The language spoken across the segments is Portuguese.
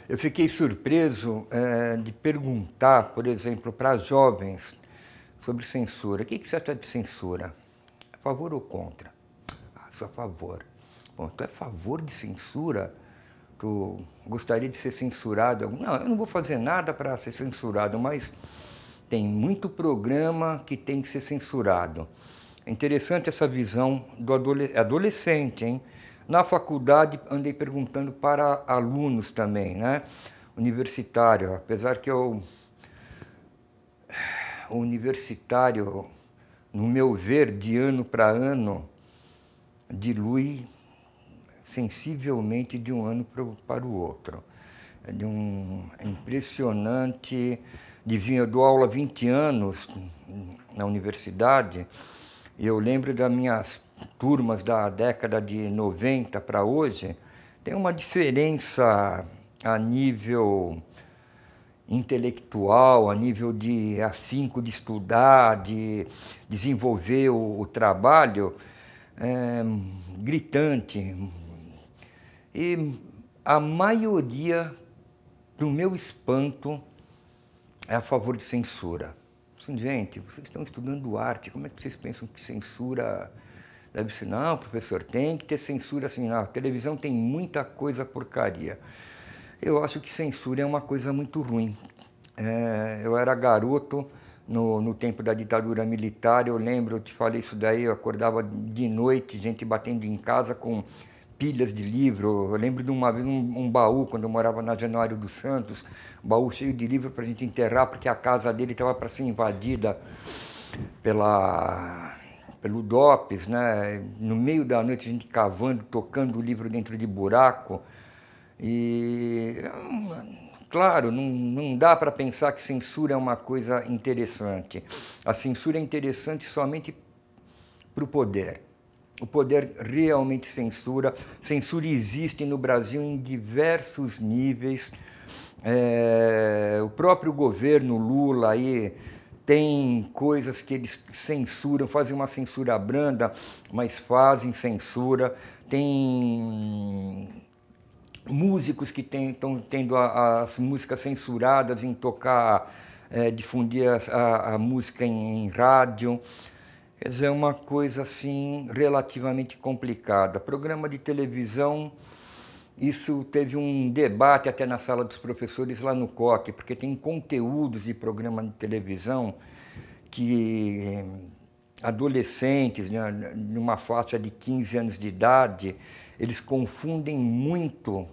Eu fiquei surpreso de perguntar, por exemplo, para jovens sobre censura. O que você acha de censura? A favor ou contra? Ah, sou a favor. Bom, tu é a favor de censura? Tu gostaria de ser censurado? Não, eu não vou fazer nada para ser censurado, mas tem muito programa que tem que ser censurado. É interessante essa visão do adolescente, hein? Na faculdade, andei perguntando para alunos também, né? Universitário, apesar que o universitário, no meu ver, de ano para ano, dilui sensivelmente de um ano para o outro. É impressionante. Eu dou aula há 20 anos na universidade, e eu lembro das minhas turmas da década de 90 para hoje, tem uma diferença a nível intelectual, a nível de afinco de estudar, de desenvolver o trabalho, gritante. E a maioria, para o meu espanto, é a favor de censura. Gente, vocês estão estudando arte, como é que vocês pensam que censura deve ser? Não, professor, tem que ter censura assim. Não, a televisão tem muita coisa porcaria. Eu acho que censura é uma coisa muito ruim. Eu era garoto no tempo da ditadura militar, eu lembro, eu te falei isso daí, eu acordava de noite, gente batendo em casa com pilhas de livro. Eu lembro de uma vez um baú, quando eu morava na Januário dos Santos, um baú cheio de livro para a gente enterrar, porque a casa dele estava para ser invadida pelo DOPS, né? No meio da noite a gente cavando, tocando o livro dentro de buraco. E, claro, não dá para pensar que censura é uma coisa interessante. A censura é interessante somente para o poder. O poder realmente censura. Censura existe no Brasil em diversos níveis. O próprio governo Lula aí tem coisas que eles censuram, fazem uma censura branda, mas fazem censura. Tem músicos que estão tendo as músicas censuradas em tocar, difundir a música em rádio. Quer dizer, é uma coisa assim relativamente complicada. Programa de televisão, isso teve um debate até na sala dos professores lá no COC, porque tem conteúdos de programa de televisão que adolescentes, né, numa faixa de 15 anos de idade, eles confundem muito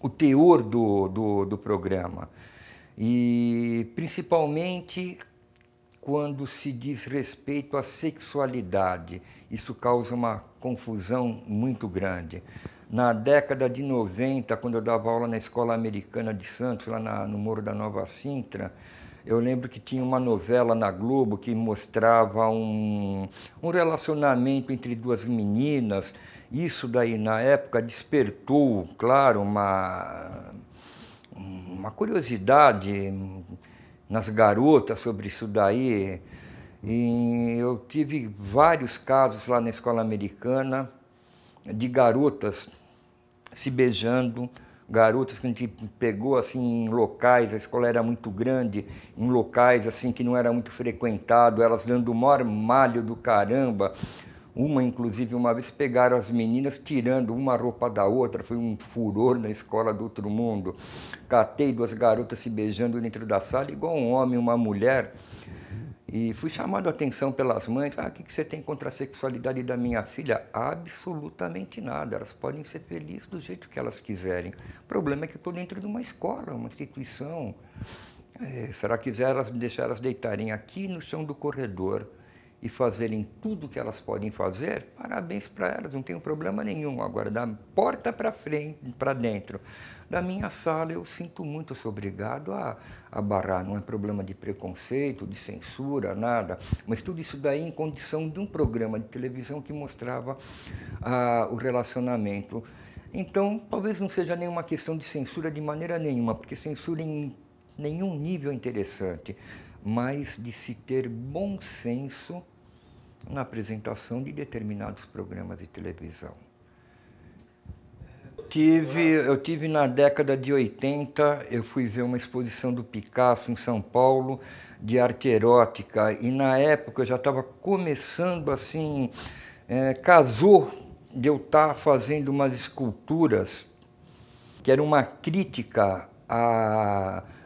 o teor do programa. E principalmente quando se diz respeito à sexualidade. Isso causa uma confusão muito grande. Na década de 90, quando eu dava aula na Escola Americana de Santos, lá no Morro da Nova Sintra, eu lembro que tinha uma novela na Globo que mostrava um relacionamento entre duas meninas. Isso daí, na época, despertou, claro, uma curiosidade nas garotas sobre isso daí. E eu tive vários casos lá na Escola Americana de garotas se beijando, garotas que a gente pegou assim em locais, a escola era muito grande, em locais assim que não era muito frequentado, elas dando o maior malho do caramba. Inclusive, uma vez pegaram as meninas tirando uma roupa da outra, foi um furor na escola do outro mundo. Catei duas garotas se beijando dentro da sala, igual um homem e uma mulher. E fui chamado a atenção pelas mães. O que você tem contra a sexualidade da minha filha? Absolutamente nada. Elas podem ser felizes do jeito que elas quiserem. O problema é que eu estou dentro de uma escola, uma instituição. Se ela quiser deixar elas deitarem aqui no chão do corredor e fazerem tudo o que elas podem fazer, parabéns para elas, não tem problema nenhum. Agora, da porta para frente, para dentro da minha sala, eu sinto muito, eu sou obrigado a barrar. Não é problema de preconceito, de censura, nada. Mas tudo isso daí em condição de um programa de televisão que mostrava o relacionamento. Então, talvez não seja nenhuma questão de censura de maneira nenhuma, porque censura em nenhum nível é interessante, mas de se ter bom senso na apresentação de determinados programas de televisão. eu tive na década de 80, eu fui ver uma exposição do Picasso em São Paulo, de arte erótica, e na época eu já estava começando assim, casou de eu estar fazendo umas esculturas que era uma crítica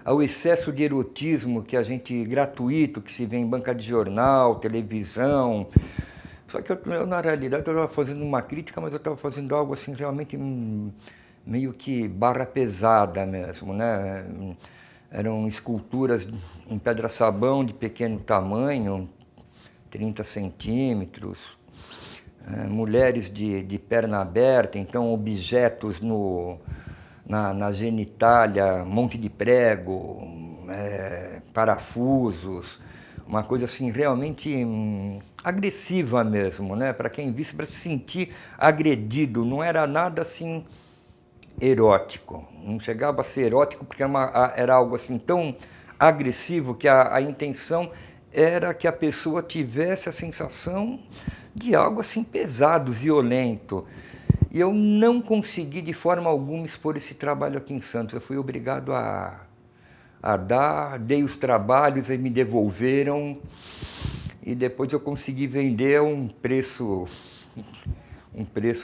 ao excesso de erotismo que a gente gratuito, que se vê em banca de jornal, televisão. Só que eu na realidade, eu estava fazendo uma crítica, mas eu estava fazendo algo assim realmente meio que barra pesada mesmo, né? Eram esculturas em pedra-sabão de pequeno tamanho, 30 centímetros, mulheres de perna aberta, então objetos na genitália, monte de prego, parafusos, uma coisa assim realmente agressiva mesmo, né? Para quem visse, para se sentir agredido, não era nada assim erótico, não chegava a ser erótico porque era algo assim tão agressivo que a intenção era que a pessoa tivesse a sensação de algo assim pesado, violento. E eu não consegui de forma alguma expor esse trabalho aqui em Santos. Eu fui obrigado a dei os trabalhos, eles me devolveram e depois eu consegui vender a um preço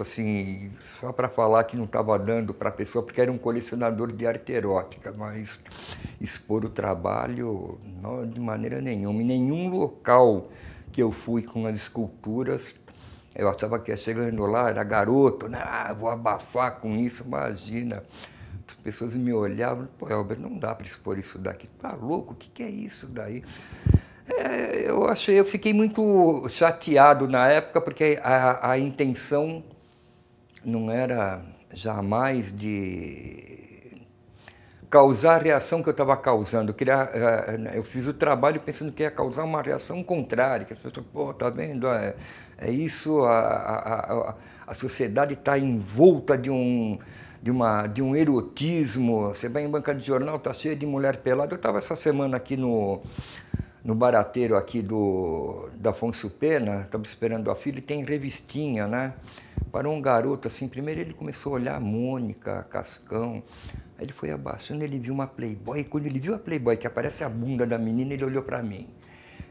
assim, só para falar que não estava dando para a pessoa, porque era um colecionador de arte erótica, mas expor o trabalho não, de maneira nenhuma. Em nenhum local que eu fui com as esculturas, eu achava que ia chegando lá, era garoto, né? Vou abafar com isso, imagina. As pessoas me olhavam, pô, Elber, não dá para expor isso daqui, tá louco, o que é isso daí? Eu fiquei muito chateado na época, porque a intenção não era jamais de causar a reação que eu estava causando. Eu fiz o trabalho pensando que ia causar uma reação contrária, que as pessoas, pô, tá vendo? É isso, a sociedade está envolta de um erotismo. Você vai em banca de jornal, está cheio de mulher pelada. Eu estava essa semana aqui no barateiro aqui da Afonso Pena, estava esperando a filha, e tem revistinha, né? Parou um garoto assim, primeiro ele começou a olhar a Mônica, Cascão, aí ele foi abaixando, ele viu uma Playboy, e quando ele viu a Playboy, que aparece a bunda da menina, ele olhou para mim.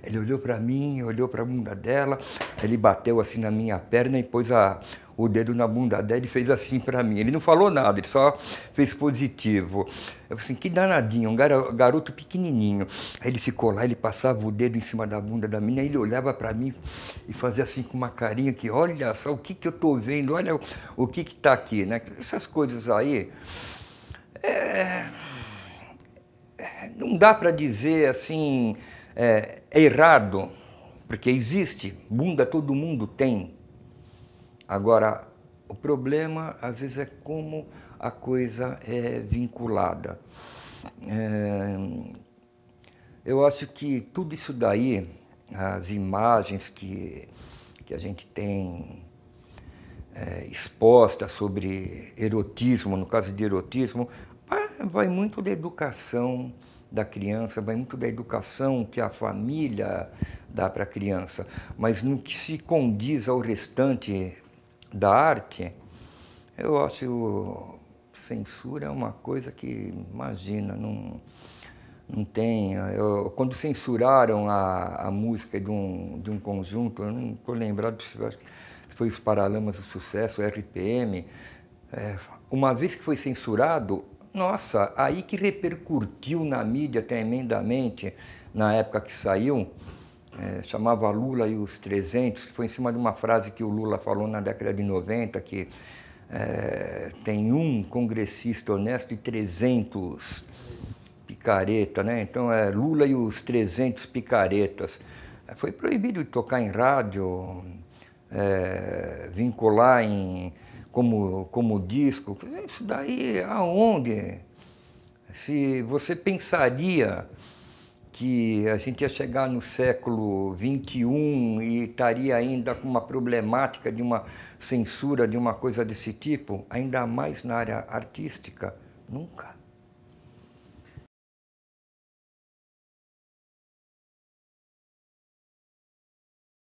Ele olhou para mim, olhou para a bunda dela, ele bateu assim na minha perna e pôs o dedo na bunda dela e fez assim para mim. Ele não falou nada, ele só fez positivo. Eu falei assim, que danadinho, um garoto pequenininho. Aí ele ficou lá, ele passava o dedo em cima da bunda da menina, aí ele olhava para mim e fazia assim com uma carinha que, olha só o que eu estou vendo, olha o que está aqui, né? Essas coisas aí, não dá para dizer assim, é errado, porque existe, bunda todo mundo tem. Agora, o problema, às vezes, é como a coisa é vinculada. Eu acho que tudo isso daí, as imagens que a gente tem expostas sobre erotismo, no caso de erotismo, vai muito da educação da criança, vai muito da educação que a família dá para a criança, mas no que se condiz ao restante da arte, eu acho censura é uma coisa que, imagina, não tem. Quando censuraram a música de um conjunto, eu não estou lembrado se foi os Paralamas do Sucesso, o RPM, uma vez que foi censurado, nossa, aí que repercutiu na mídia tremendamente, na época que saiu, chamava Lula e os 300, que foi em cima de uma frase que o Lula falou na década de 90, que tem um congressista honesto e 300 picareta, né? Então Lula e os 300 picaretas. Foi proibido de tocar em rádio, vincular como disco. Isso daí, aonde? Se você pensaria que a gente ia chegar no século XXI e estaria ainda com uma problemática de uma censura, de uma coisa desse tipo, ainda mais na área artística, nunca.